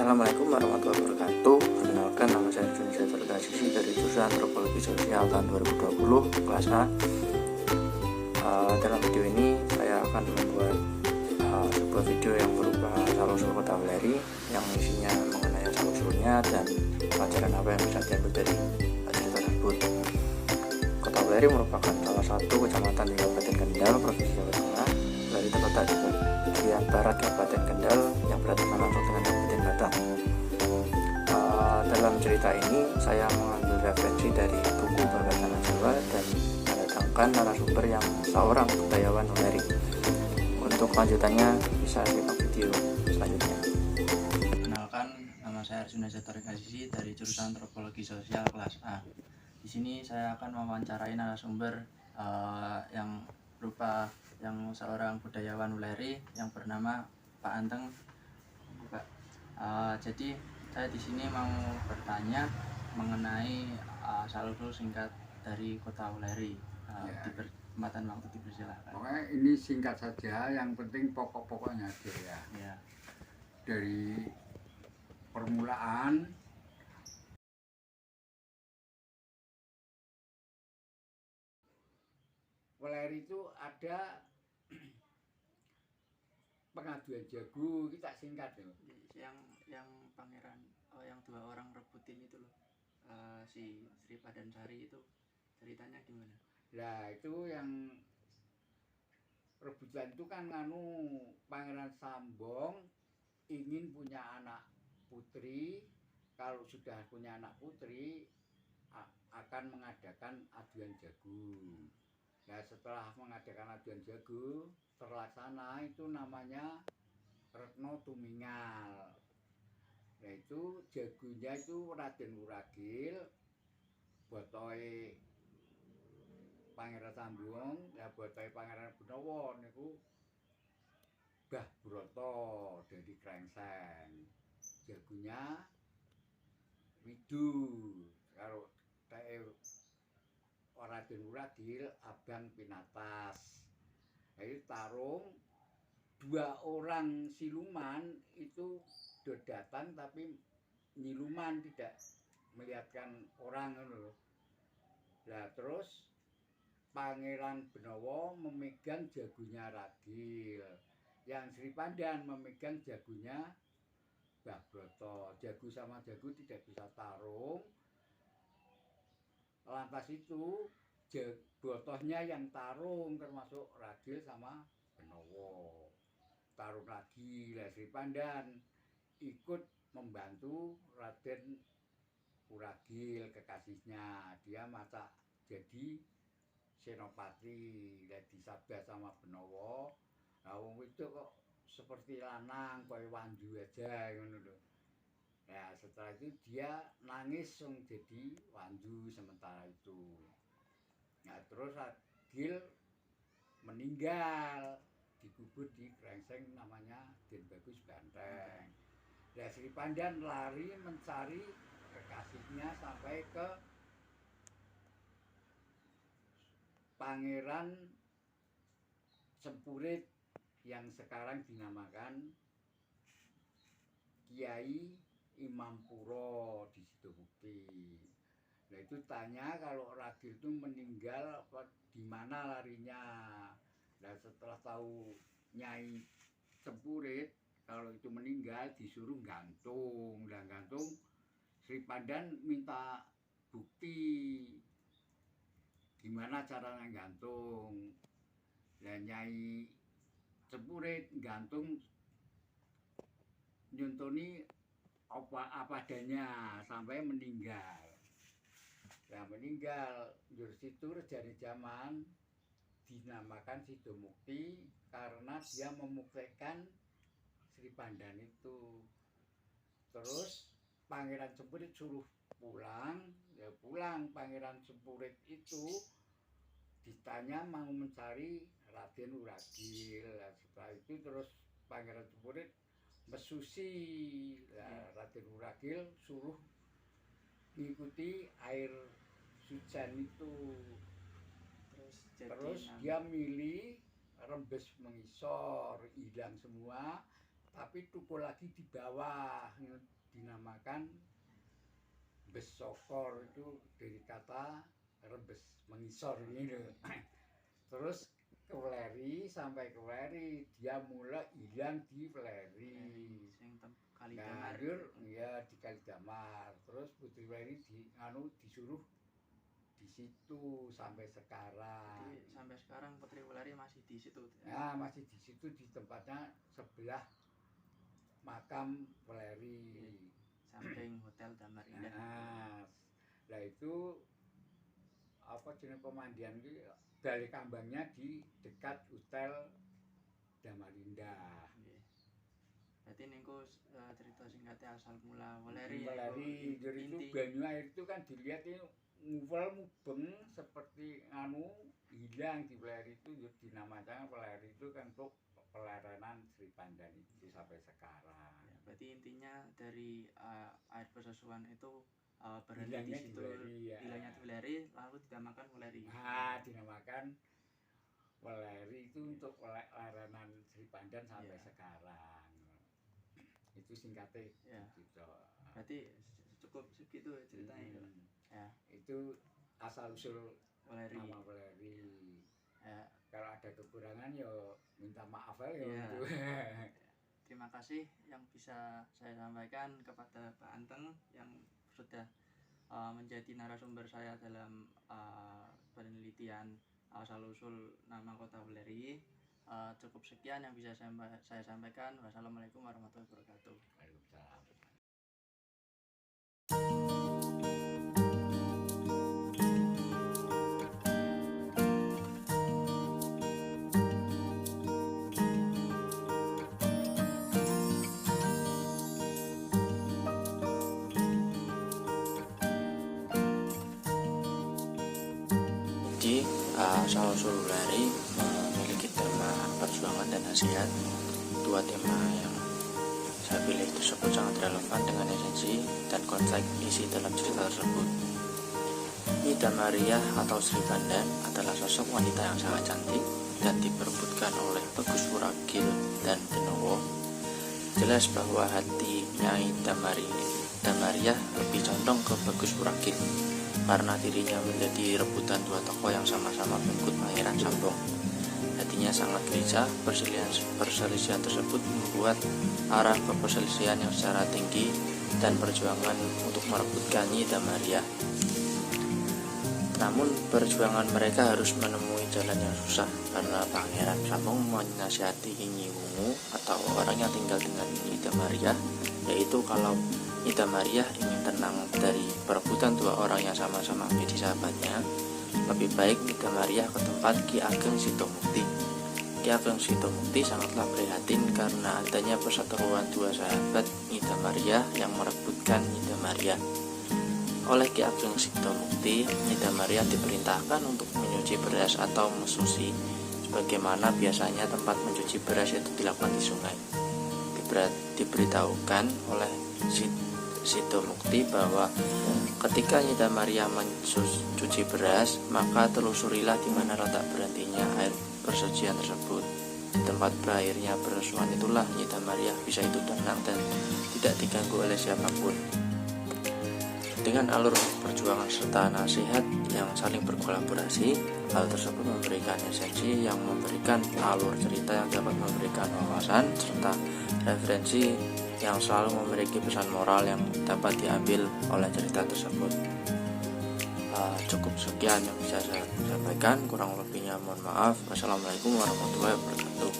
Assalamualaikum warahmatullahi wabarakatuh. Perkenalkan, nama saya Junisa Terkasih dari jurusan Antropologi Sosial tahun 2020 kelas A. Dalam video ini saya akan membuat sebuah video yang berupa asal-usul kota Weleri, yang isinya mengenai asal-usulnya dan pelajaran apa yang bisa diambil dari hasil tersebut. Kota Weleri merupakan salah satu kecamatan di Kabupaten Kendal, Provinsi Jawa Tengah. Weleri terletak di bagian barat Kabupaten Kendal yang berbatasan langsung dengan Kabupaten Batam. Dalam cerita ini saya mengambil referensi dari buku Berkacana Jawa dan mendatangkan narasumber yang seorang budayawan Weleri. Untuk lanjutannya bisa simak video selanjutnya. Kenalkan, nama saya Arjuna Setorikasisi dari jurusan Antropologi Sosial kelas A. Di sini saya akan mewawancarai narasumber yang berupa yang seorang budayawan Weleri yang bernama Pak Anteng. Jadi saya di sini mau bertanya mengenai asal-usul singkat dari kota Weleri. Di kesempatan waktu dipersilahkan. Pokoknya ini singkat saja, yang penting pokok-pokoknya aja ya. Ya. Dari permulaan Weleri itu ada pengaduan jago, kita singkat loh. Yang pangeran yang dua orang rebutin itu loh, si Sri Padansari itu ceritanya gimana? Nah itu yang rebutan itu kan Pangeran Sambong ingin punya anak putri. Kalau sudah punya anak putri akan mengadakan aduan jago. Nah setelah mengadakan aduan jago terlaksana, itu namanya Retno Tumingal. Nah itu jagonya itu Raden Wuragil, botohe Pangeran Sambung, ya botohe Pangeran Gunawan niku Mbah Broto dari Krengseng. Jagonya Widu, karo Raden Wuragil Abang Pinatas. Jadi tarung dua orang siluman itu datang tapi nyiluman, tidak melihatkan orang loh. Nah terus Pangeran Benawa memegang jagonya Ragil, yang Sri Pandan memegang jagonya Mbah Broto. Jago sama jago tidak bisa tarung. Lantas itu botohnya yang tarung, termasuk Ragil sama Benawa. Tarung lagi, Sri Pandan ikut membantu Raden Wuragil, kekasihnya. Dia masak jadi senopati, disabda sama Benawa. Nah wong itu kok seperti lanang, koyo wanju aja ngono lho. Nah setelah itu dia nangis jadi wanju sementara itu. Nah terus Ragil meninggal, dikubur di Krengseng namanya Den Bagus Banteng. Nah Sri Pandan lari mencari kekasihnya sampai ke Pangeran Sempurit yang sekarang dinamakan Kiai Imam Puro di Sidobukti. Nah itu tanya kalau Ragil itu meninggal di mana larinya. Nah setelah tahu Nyai Sempurit kalau itu meninggal, disuruh gantung. Dan gantung, Sri Pandan minta bukti gimana caranya gantung. Dan Nyai Sempurit gantung nyuntoni apa adanya sampai meninggal. Nah meninggal situ rejane zaman dinamakan Sidomukti karena dia memuktikan Sri Pandan itu. Terus Pangeran Sempurit suruh pulang, ya pulang. Pangeran Sempurit itu ditanya mau mencari Raden Wuragil. Setelah itu terus Pangeran Sempurit mesusi. Raden Wuragil suruh mengikuti air hujan itu. Terus dia milih Rembes Mengisor, hilang semua. tapi tukul lagi di bawah, dinamakan besokor, itu dari kata rebes mengisor gitu. Terus ke Weleri, sampai ke Weleri dia mulai hilang di Weleri. Sing Kali Nah, Damar. ya di Kali Damar. Terus Putri Weleri disuruh di situ sampai sekarang. Jadi sampai sekarang Putri Weleri masih di situ. Nah, masih di situ, di tempatnya sebelah makam Weleri. Samping Hotel Damar Indah. Nah itu apa jenis pemandian itu dari kambangnya di dekat Hotel Damar Indah. Berarti niku cerita singkatnya asal mula Weleri. Weleri itu banyu air itu kan dilihat ini ngumpul mubeng seperti hilang di Weleri itu, dinamakan Weleri itu kan untuk pelayanan Sri Pandan itu sampai sekarang. Ya, berarti intinya dari air pesusuan itu berhenti Hilangnya di situ, hilangnya di Weleri, lalu dinamakan Weleri. Nah, dinamakan Weleri itu untuk pelayanan Sri Pandan sampai sekarang. Itu singkatnya. Ya. Gitu. Berarti cukup segitu ceritanya. Ya. Itu asal usul Weleri. nama Weleri. Ya. Kalau ada kekurangan ya minta maaf aja. Ya. Gitu. Terima kasih yang bisa saya sampaikan kepada Pak Anteng yang sudah menjadi narasumber saya dalam penelitian asal usul nama kota Weleri. Cukup sekian yang bisa saya sampaikan. Wassalamualaikum warahmatullahi wabarakatuh. Waalaikumsalam. Jadi asal usul Weleri memiliki tema perjuangan dan nasihat. Dua tema yang saya pilih tersebut sangat relevan dengan esensi dan konteks isi dalam cerita tersebut. Nida Maria atau Sri Pandan adalah sosok wanita yang sangat cantik dan diperebutkan oleh Bagus Wuragil dan Denowo. Jelas bahwa hati Nyai Maria lebih condong ke Bagus Wuragil karena dirinya menjadi rebutan dua tokoh yang sama-sama mengikut Pangeran Sambong. Hatinya sangat gelisah. Perselisihan tersebut membuat arah perselisihan yang secara tinggi dan perjuangan untuk merebutkan Nida Maria. Namun perjuangan mereka harus menemui jalan yang susah karena Pangeran Sambong menasihati Nyi Wungu atau orang yang tinggal dengan Nida Maria, yaitu kalau Nida Maria ingin tenang dari perebutan dua orang yang sama-sama menjadi sahabatnya, lebih baik Nida Maria ke tempat Ki Ageng Sitomukti. Ki Ageng Sitomukti sangatlah prihatin karena adanya perseteruan dua sahabat Nida Maria yang merebutkan Nida Maria. Oleh Ki Ageng Sitomukti, Nida Maria diperintahkan untuk mencuci beras atau mesusi, sebagaimana biasanya tempat mencuci beras itu dilakukan di sungai. Diberitahukan oleh Sitomukti bahwa ketika Nida Maria mencuci beras, maka telusurilah di mana letak berhentinya air persucian tersebut. Di tempat berakhirnya persucian itulah Nida Maria bisa hidup tenang dan tidak diganggu oleh siapapun. Dengan alur perjuangan serta nasihat yang saling berkolaborasi, hal tersebut memberikan esensi yang memberikan alur cerita yang dapat memberikan wawasan serta referensi yang selalu memiliki pesan moral yang dapat diambil oleh cerita tersebut. Cukup sekian yang bisa saya sampaikan, kurang lebihnya mohon maaf. Wassalamualaikum warahmatullahi wabarakatuh.